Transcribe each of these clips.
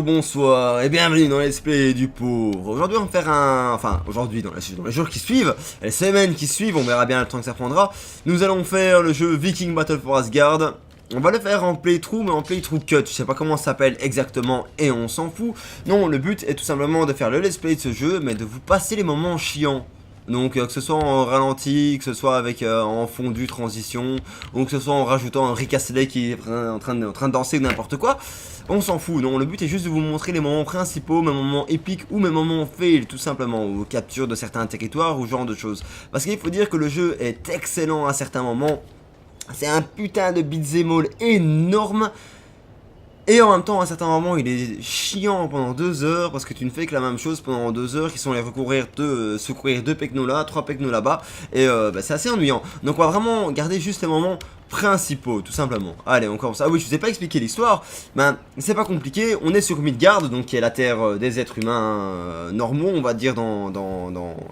bonsoir et bienvenue dans Let's Play du pauvre. Aujourd'hui on va faire un... Enfin aujourd'hui dans les jours qui suivent, les semaines qui suivent, on verra bien le temps que ça prendra. Nous allons faire le jeu Viking Battle for Asgard. On va le faire en playthrough, mais en playthrough cut. Je sais pas comment ça s'appelle exactement et on s'en fout. Non, le but est tout simplement de faire le let's play de ce jeu, mais de vous passer les moments chiants. Donc que ce soit en ralenti, que ce soit avec en fondu transition, ou que ce soit en rajoutant un Rick Astley qui est en train de danser ou n'importe quoi, on s'en fout. Non, le but est juste de vous montrer les moments principaux, mes moments épiques ou mes moments fails tout simplement, ou capture de certains territoires ou ce genre de choses. Parce qu'il faut dire que le jeu est excellent à certains moments. C'est un putain de beat'em all énorme. Et en même temps, à certains moments, il est chiant pendant 2 heures parce que tu ne fais que la même chose pendant 2 heures qui sont les secourir 2 pecnos là, 3 pecnos là-bas. Et c'est assez ennuyant. Donc on va vraiment garder juste les moments principaux, tout simplement. Allez, on commence. Ah oui, je vous ai pas expliqué l'histoire. Ben, c'est pas compliqué. On est sur Midgard, donc qui est la terre des êtres humains normaux, on va dire,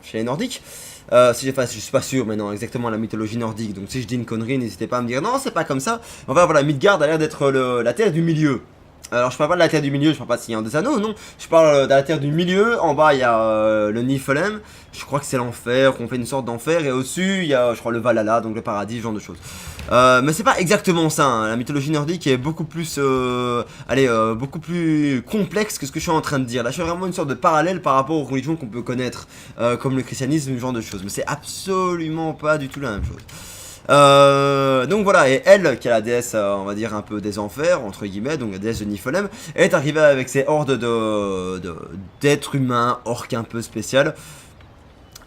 chez les Nordiques. Je suis pas sûr maintenant exactement la mythologie nordique, donc si je dis une connerie, n'hésitez pas à me dire non, c'est pas comme ça. Enfin voilà, Midgard a l'air d'être la terre du milieu. Alors je parle pas de la terre du milieu, je parle pas de Seigneur des Anneaux, non. Je parle de la terre du milieu. En bas il y a le Niflheim, je crois que c'est l'enfer, qu'on fait une sorte d'enfer, et au-dessus il y a, je crois, le Valhalla, donc le paradis, ce genre de choses. Mais c'est pas exactement ça, hein. La mythologie nordique est beaucoup plus, beaucoup plus complexe que ce que je suis en train de dire. Là je fais vraiment une sorte de parallèle par rapport aux religions qu'on peut connaître, comme le christianisme, ce genre de choses. Mais c'est absolument pas du tout la même chose. Donc voilà, et elle, qui est la déesse, on va dire un peu des enfers, entre guillemets, donc la déesse de Niflheim, est arrivée avec ses hordes d'êtres humains, orques un peu spéciales.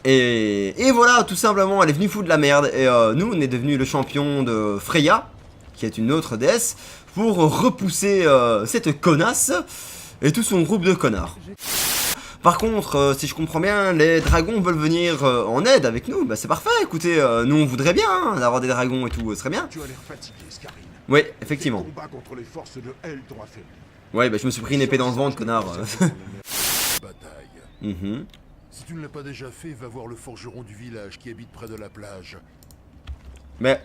Et voilà, tout simplement, elle est venue foutre de la merde. Et nous, on est devenu le champion de Freya, qui est une autre déesse, pour repousser cette connasse et tout son groupe de connards. Par contre, si je comprends bien, les dragons veulent venir en aide avec nous. Bah c'est parfait, écoutez, nous on voudrait bien hein, d'avoir des dragons et tout, ce serait bien. Tu as l'air fatigué, Scarine. Oui, effectivement. Le combat contre les forces de Hell t'aura fait. Ouais, bah je me suis pris une épée dans le ventre, connard. Bataille. Si tu ne l'as pas déjà fait, va voir le forgeron du village qui habite près de la plage. Mais,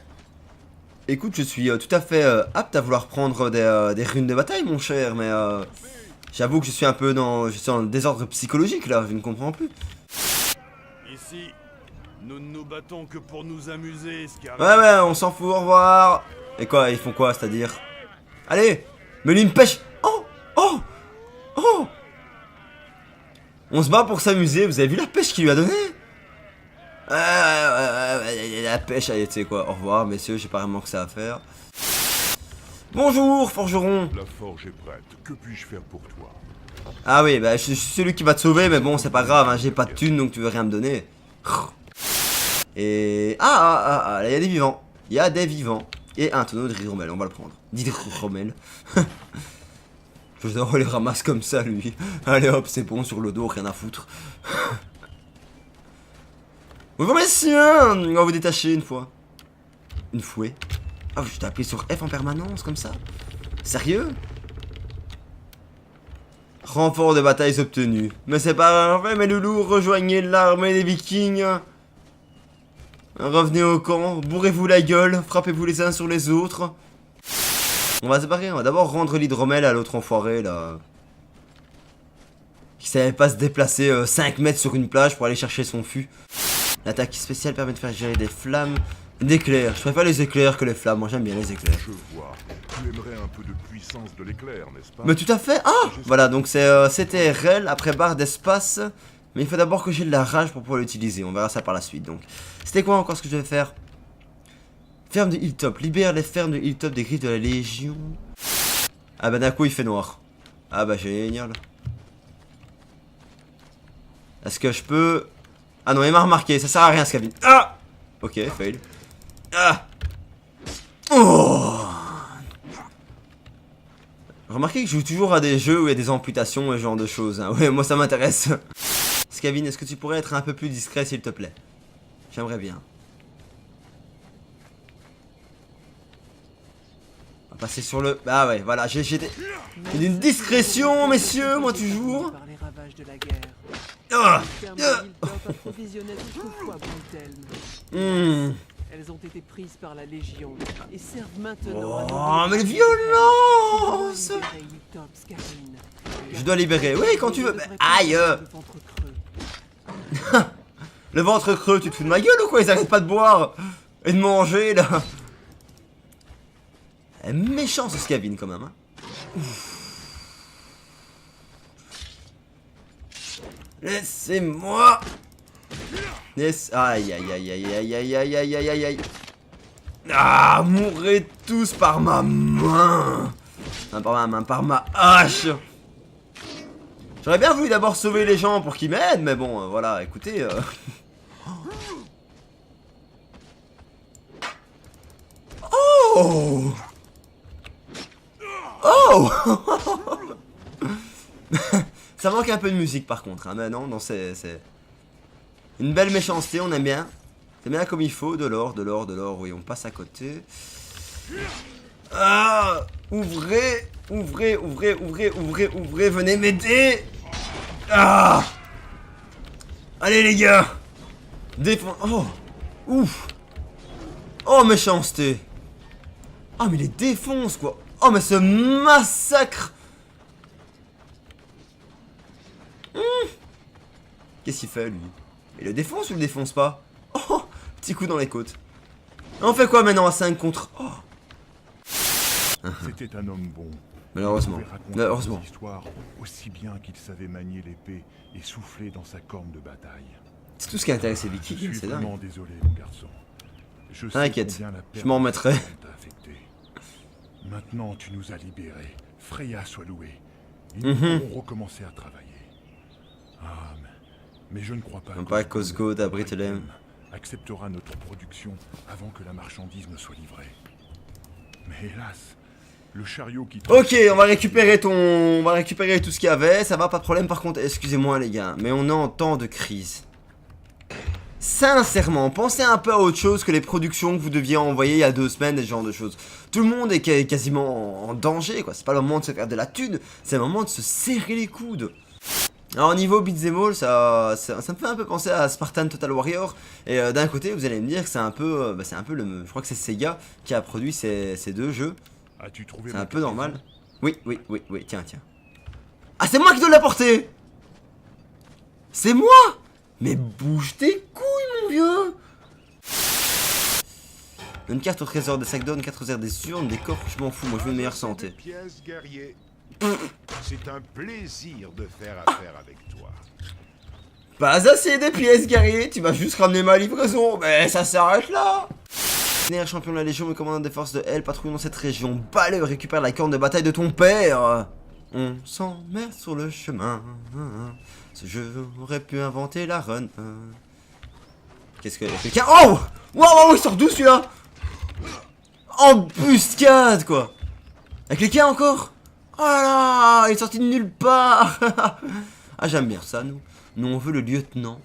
écoute, je suis tout à fait apte à vouloir prendre des runes de bataille, mon cher, mais j'avoue que je suis un peu dans le désordre psychologique là, je ne comprends plus. Ici, nous ne nous battons que pour nous amuser, Scarine. Ouais, on s'en fout, au revoir. Et quoi, ils font quoi, c'est-à-dire? Allez, mais lui il me pêche. Oh. On se bat pour s'amuser, vous avez vu la pêche qu'il lui a donnée? La pêche, allez, tu sais quoi, au revoir, messieurs, j'ai pas vraiment que ça à faire. Bonjour, forgeron. La forge est prête. Que puis-je faire pour toi? Ah oui, bah je suis celui qui va te sauver, mais bon, c'est pas grave, hein, j'ai pas de thunes, donc tu veux rien me donner. Et... là, il y a des vivants. Il y a des vivants. Et un tonneau de d'hydromel, on va le prendre. D'hydromel. Je les ramasse comme ça, lui. Allez hop, c'est bon, sur le dos, rien à foutre. Bonjour messieurs, on va vous détacher une fois. Une fouée. Ah, je t'ai appuyé sur F en permanence, comme ça? Sérieux? Renfort de batailles obtenu. Mais c'est pas grave, mes loulous, rejoignez l'armée des vikings. Revenez au camp, bourrez-vous la gueule, frappez-vous les uns sur les autres. On va séparer, on va d'abord rendre l'hydromel à l'autre enfoiré là. Qui savait pas se déplacer 5 mètres sur une plage pour aller chercher son fût. L'attaque spéciale permet de faire gérer des flammes, d'éclairs. Je préfère les éclairs que les flammes, moi j'aime bien les éclairs. Je vois. Tu aimerais un peu de puissance de l'éclair, n'est-ce pas? Mais tout à fait. Ah, voilà, donc c'est CTRL après barre d'espace. Mais il faut d'abord que j'ai de la rage pour pouvoir l'utiliser. On verra ça par la suite. Donc, c'était quoi encore ce que je devais faire? Ferme de Hilltop. Libère les fermes de Hilltop des griffes de la Légion. Ah bah d'un coup il fait noir. Ah bah génial. Est-ce que je peux... Ah non, il m'a remarqué. Ça sert à rien ce cabine. Ah. Ok, fail. Ah. Oh. Remarquez que je joue toujours à des jeux où il y a des amputations et ce genre de choses. Hein. Ouais, moi ça m'intéresse. Scavin, est-ce que tu pourrais être un peu plus discret s'il te plaît? J'aimerais bien. On va passer sur le... Ah ouais, voilà, j'ai une discrétion, messieurs, moi toujours. Ah. Elles ont été prises par la Légion et servent maintenant à... Oh, mais violence! Je dois libérer. Oui, quand tu veux. Mais aïe. Le ventre creux. Le ventre creux, tu te fous de ma gueule ou quoi? Ils arrêtent pas de boire et de manger là. Méchant ce Scavin quand même. Hein. Laissez-moi. Yes. Aïe aïe aïe aïe aïe aïe aïe aïe aïe aïe aïe. Ah, mourrez tous par ma main. Enfin, par ma main, par ma hache. J'aurais bien voulu d'abord sauver les gens pour qu'ils m'aident, mais bon, voilà, écoutez. Oh. Oh. Ça manque un peu de musique par contre, hein, mais non, c'est une belle méchanceté, on aime bien. C'est bien comme il faut, de l'or, oui, on passe à côté. Ah, ouvrez, venez m'aider. Ah. Allez les gars. Défense. Oh, ouf. Oh, méchanceté. Ah, mais les défonce quoi. Oh, mais ce massacre. Qu'est-ce qu'il fait lui? Il le défonce ou il le défonce pas? Oh, petit coup dans les côtes. On fait quoi maintenant à 5 contre... Oh. C'était un homme bon. Malheureusement. Malheureusement. Histoire aussi bien qu'il savait manier l'épée et souffler dans sa corne de bataille. C'est tout ce qui intéresse les Je Vikings, suis c'est dingue. vraiment désolé, mon garçon. Je sais T'inquiète, combien la perte je m'en remettrai. de t'a affecté. Maintenant, tu nous as libérés. Freya soit louée. Et nous pourrons recommencer à travailler. Ah, mais je ne crois pas. Non pas Cosgo d'Abritelem. Acceptera notre production avant que la marchandise ne soit livrée. Mais hélas, le chariot qui... Ok, on va récupérer on va récupérer tout ce qu'il y avait, ça va, pas de problème. Par contre, excusez-moi les gars, mais on est en temps de crise. Sincèrement, pensez un peu à autre chose que les productions que vous deviez envoyer il y a 2 semaines, ce genre de choses. Tout le monde est quasiment en danger, quoi. C'est pas le moment de se faire de la thune, c'est le moment de se serrer les coudes. Alors au niveau beat'em all, ça me fait un peu penser à Spartan Total Warrior. Et d'un côté, vous allez me dire que c'est un peu, je crois que c'est Sega qui a produit ces 2 jeux. C'est un peu normal. Oui, tiens. Ah, c'est moi qui dois l'apporter. C'est moi. Mais bouge tes couilles, mon vieux. Une carte au trésor des sacs d'or, 4 airs des urnes, des coffres, je m'en fous, moi je veux une meilleure santé. Pièces, guerrier. C'est un plaisir de faire affaire avec toi. Pas assez des pièces, guerrier, tu vas juste ramener ma livraison, mais ça s'arrête là. Champion de la Légion, mais commandant des forces de Hell, patrouille dans cette région. Baleu, récupère la corne de bataille de ton père. On s'emmerde sur le chemin. Ce jeu aurait pu inventer la run. Qu'est-ce que... quelqu'un... Oh, wow, il sort d'où celui-là? Embuscade, quoi. Avec quelqu'un encore? Oh là là, il est sorti de nulle part. Ah, j'aime bien ça, nous. Nous, on veut le lieutenant.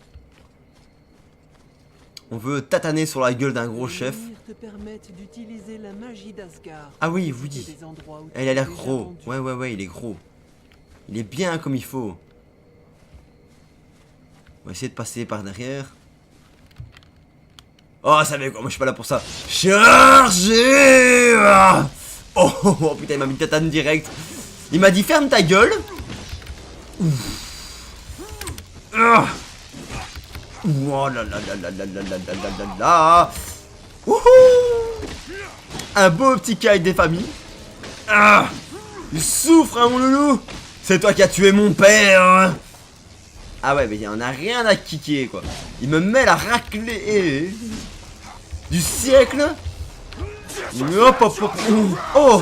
On veut tataner sur la gueule d'un gros chef. Ah oui, vous dit. Elle a l'air gros. Ouais, il est gros. Il est bien comme il faut. On va essayer de passer par derrière. Oh, ça va quoi, moi je suis pas là pour ça. Chargez! Oh putain, il m'a mis une tatane direct. Il m'a dit ferme ta gueule. Oh là là là là là là là là là là. Un beau petit kite des familles. Il souffre, hein, mon loulou. C'est toi qui as tué mon père. Ah ouais, mais il en a rien à kicker, quoi. Il me met la raclée du siècle. Hop, hop, hop. Oh,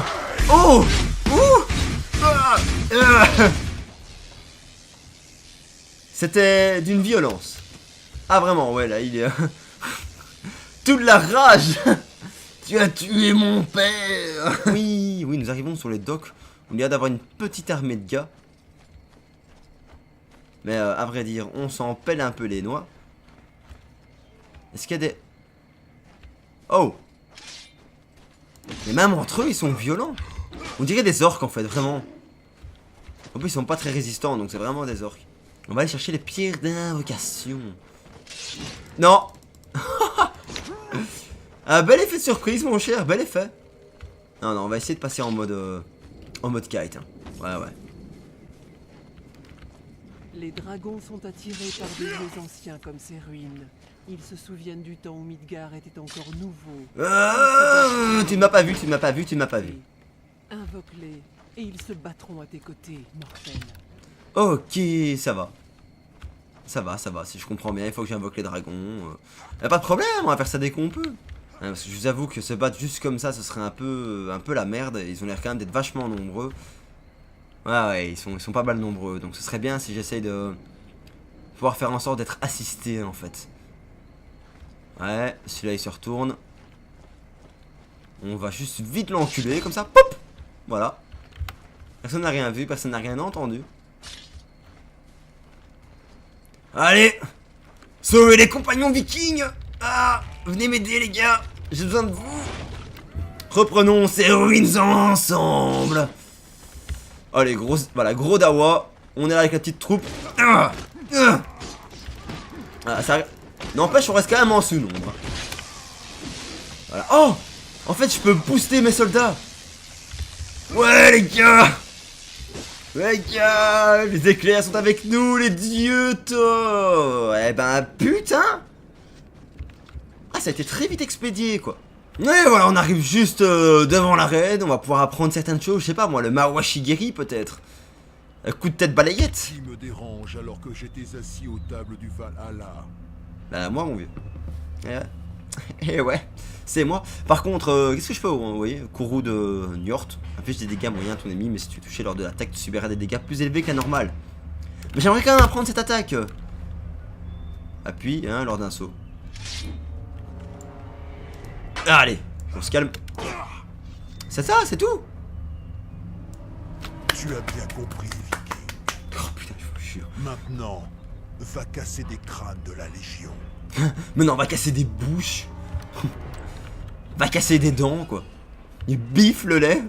oh, C'était d'une violence. Ah vraiment, ouais, là, il est... toute la rage. Tu as tué mon père. Oui, nous arrivons sur les docks. On y a d'avoir une petite armée de gars. Mais à vrai dire, on s'en pèle un peu les noix. Est-ce qu'il y a des... Oh. Mais même entre eux, ils sont violents. On dirait des orques, en fait, vraiment. En plus, ils sont pas très résistants, donc c'est vraiment des orques. On va aller chercher les pierres d'invocation. Non. Un bel effet de surprise, mon cher, bel effet. Non, on va essayer de passer en mode kite. Hein. Ouais. Les dragons sont attirés par des dieux anciens comme ces ruines. Ils se souviennent du temps où Midgard était encore nouveau. Tu ne m'as pas vu, tu ne m'as pas vu, tu ne m'as pas vu. Invoque-les et ils se battront à tes côtés, mortel. Ok, ça va. Ça va, si je comprends bien, il faut que j'invoque les dragons. Y'a pas de problème, on va faire ça dès qu'on peut. Hein, parce que je vous avoue que se battre juste comme ça, ce serait un peu la merde. Ils ont l'air quand même d'être vachement nombreux. Ouais, ils sont pas mal nombreux. Donc ce serait bien si j'essaye de pouvoir faire en sorte d'être assisté en fait. Ouais, celui-là il se retourne. On va juste vite l'enculer comme ça. Pop! Voilà. Personne n'a rien vu, personne n'a rien entendu. Allez! Sauvez les compagnons vikings! Ah! Venez m'aider les gars! J'ai besoin de vous! Reprenons ces ruines ensemble! Allez, gros dawa. On est là avec la petite troupe. Ah, ça... N'empêche, on reste quand même en sous-nombre. Voilà. Oh! En fait, je peux booster mes soldats! Ouais, les gars! Ouais, gars! Les éclairs sont avec nous, les dieux, toi! Eh ben, putain! Ah, ça a été très vite expédié, quoi. Ouais, voilà, on arrive juste devant l'arène. On va pouvoir apprendre certaines choses. Je sais pas, moi, le Mawashigiri, peut-être. Un coup de tête balayette. Qui me dérange alors que j'étais assis aux tables du Valhalla? Bah, moi, mon vieux. Eh ouais, c'est moi. Par contre, qu'est-ce que je peux envoyer? Kourou de Njord. Affiche des dégâts moyens à ton ennemi, mais si tu es touché lors de l'attaque, tu subiras des dégâts plus élevés qu'à normal. Mais j'aimerais quand même apprendre cette attaque. Appuie, hein, lors d'un saut. Allez, on se calme. C'est ça, c'est tout. Tu as bien compris, Viking. Oh putain, je vous jure. Maintenant, va casser des crânes de la Légion. Mais non, on va casser des bouches. Va casser des dents, quoi. Il biffe le lait.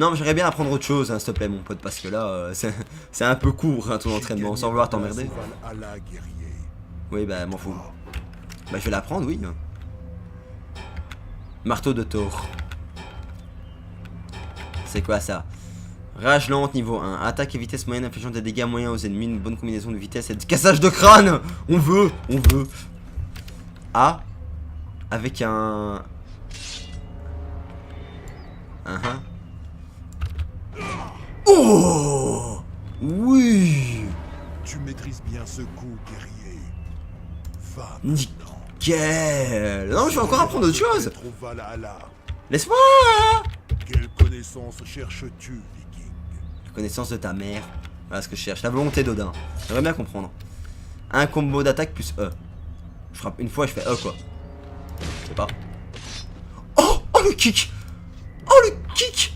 Non, mais j'aimerais bien apprendre autre chose, hein, s'il te plaît, mon pote, parce que là, c'est un peu court, hein, ton entraînement, sans vouloir t'emmerder. Oui, bah, m'en fous. Bah, je vais l'apprendre, oui. Marteau de Thor. C'est quoi ça? Rage lente niveau 1. Attaque et vitesse moyenne infligeant des dégâts moyens aux ennemis. Une bonne combinaison de vitesse et de cassage de crâne. On veut. A. Avec un... Oh! Oui! Tu maîtrises bien ce coup, guerrier. Va. Nickel! Non, je vais encore apprendre autre chose! Laisse-moi! Quelle connaissance cherches-tu, Viking? La connaissance de ta mère. Voilà ce que je cherche. La volonté d'Odin. J'aimerais bien comprendre. Un combo d'attaque plus E. Je frappe une fois, je fais E quoi. Je sais pas. Oh! Oh le kick! Oh le kick!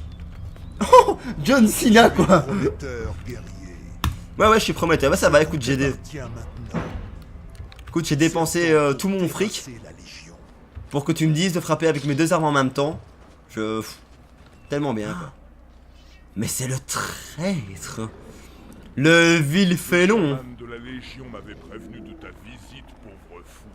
Oh! John Cena quoi! Prometteur, guerrier. Ouais, je suis prometteur. Bah ça va, écoute, Écoute, j'ai dépensé tout mon fric pour que tu me dises de frapper avec mes deux armes en même temps. Tellement bien quoi. Mais c'est le traître. Le vil félon. De la Légion m'avait prévenu de ta visite, pauvre fou.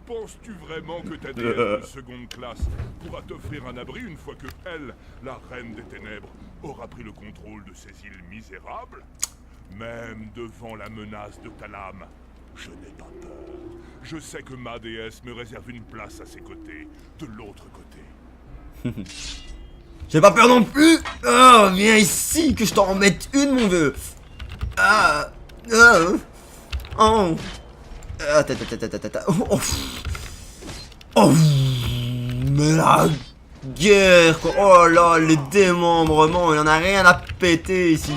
Penses-tu vraiment que ta déesse de seconde classe pourra t'offrir un abri une fois que elle, la reine des ténèbres, aura pris le contrôle de ces îles misérables? Même devant la menace de ta lame, je n'ai pas peur. Je sais que ma déesse me réserve une place à ses côtés, de l'autre côté. J'ai pas peur non plus. Oh, viens ici que je t'en remette une, mon vieux. Oh. Oh, mais la guerre quoi. Oh là, les démembrements, il y en a rien à péter ici.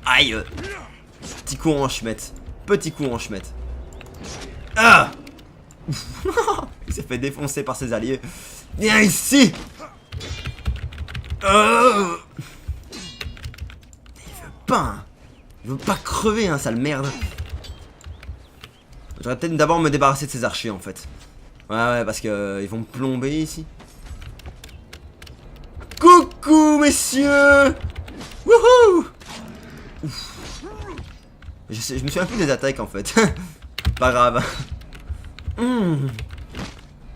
Aïe. Petit coup en chemette. Petit coup en chemette. Ah. Il s'est fait défoncer par ses alliés. Viens ici. Il veut pas, hein. Il veut pas crever, hein, sale merde. J'aurais peut-être d'abord me débarrasser de ces archers en fait. Ouais, parce que ils vont me plomber ici. Coucou messieurs. Wouhou. Je me souviens plus des attaques en fait. Pas grave.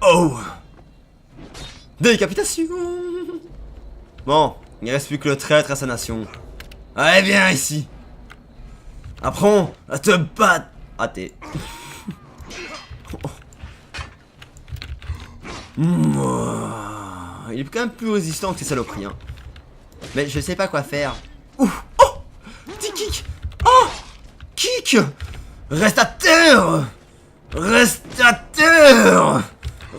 Oh. Décapitation. Bon, il ne reste plus que le traître à sa nation. Allez, viens ici. Apprends à te battre. Ah, t'es... Il est quand même plus résistant que ces saloperies, hein. Mais je sais pas quoi faire. Ouh. Oh, petit kick. Oh, kick. Reste à terre. Reste à terre.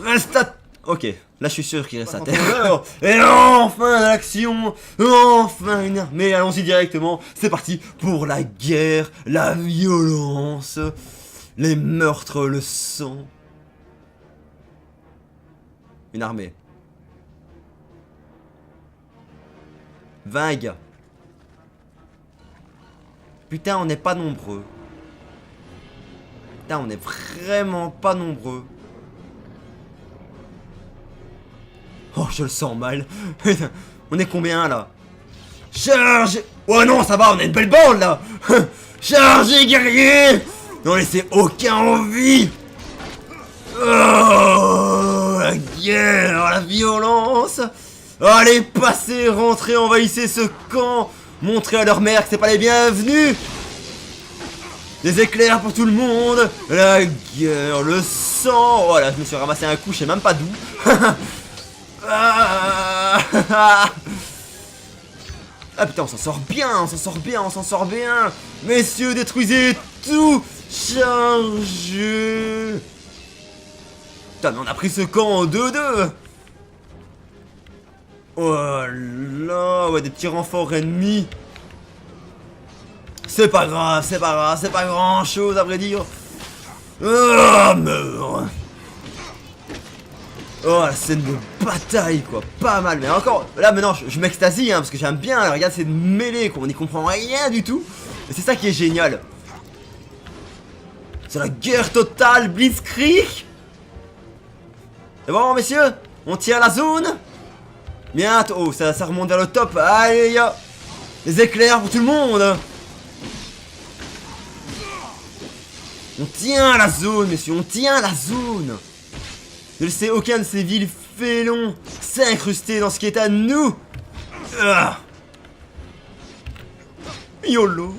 Reste à... Ok, là je suis sûr qu'il reste à terre. Et enfin l'action. Enfin une armée. Allons-y directement. C'est parti pour la guerre, la violence, les meurtres, le sang. Une armée. 20 gars. Putain, on n'est pas nombreux. Putain, on est vraiment pas nombreux. Oh, je le sens mal. Putain, on est combien là? Charge! Oh non, ça va, on a une belle bande là. Chargez, guerriers! Non, laissez aucun en vie. Oh, la guerre, la violence. Allez, passez, rentrez, envahissez ce camp. Montrez à leur mère que c'est pas les bienvenus. Des éclairs pour tout le monde. La guerre, le sang. Oh là, je me suis ramassé un coup, je sais même pas d'où. Ah putain, on s'en sort bien, on s'en sort bien, on s'en sort bien. Messieurs, détruisez tout. Chargez. Putain, mais on a pris ce camp en 2-2. Oh là, ouais, des petits renforts ennemis. C'est pas grave, c'est pas grave, c'est pas grand chose à vrai dire. Oh, meurs. Oh, la scène de bataille quoi, pas mal. Mais encore, là maintenant je m'extasie hein, parce que j'aime bien, là, regarde cette mêlée quoi, on n'y comprend rien du tout. Et c'est ça qui est génial. C'est la guerre totale, Blitzkrieg. C'est bon messieurs, on tient la zone. Bientôt, oh, ça remonte vers le top. Allez, les éclairs pour tout le monde. On tient la zone, messieurs, on tient la zone. Ne laissez aucun de ces villes félons s'incruster dans ce qui est à nous. YOLO.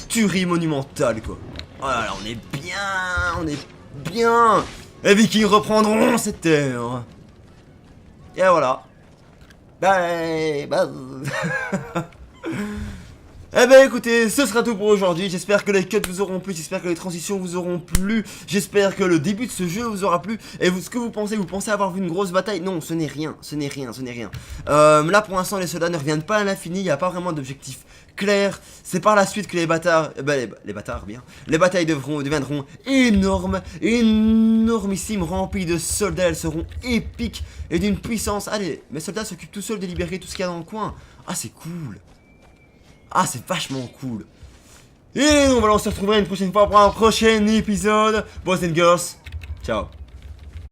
Tuerie monumentale, quoi. Oh là là, on est bien, on est bien. Les Vikings reprendront cette terre. Et voilà. Bye. Eh ben écoutez, ce sera tout pour aujourd'hui. J'espère que les cuts vous auront plu, j'espère que les transitions vous auront plu, j'espère que le début de ce jeu vous aura plu. Et vous, ce que vous pensez avoir vu une grosse bataille? Non, ce n'est rien, ce n'est rien, ce n'est rien. Là pour l'instant les soldats ne reviennent pas à l'infini, il n'y a pas vraiment d'objectif clair. C'est par la suite que les bâtards, les batailles deviendront énormes, énormissimes, remplies de soldats. Elles seront épiques et d'une puissance. Allez, mes soldats s'occupent tout seuls de libérer tout ce qu'il y a dans le coin. Ah c'est cool. Ah, c'est vachement cool. Et donc voilà, on se retrouvera une prochaine fois pour un prochain épisode. Boys and girls, ciao.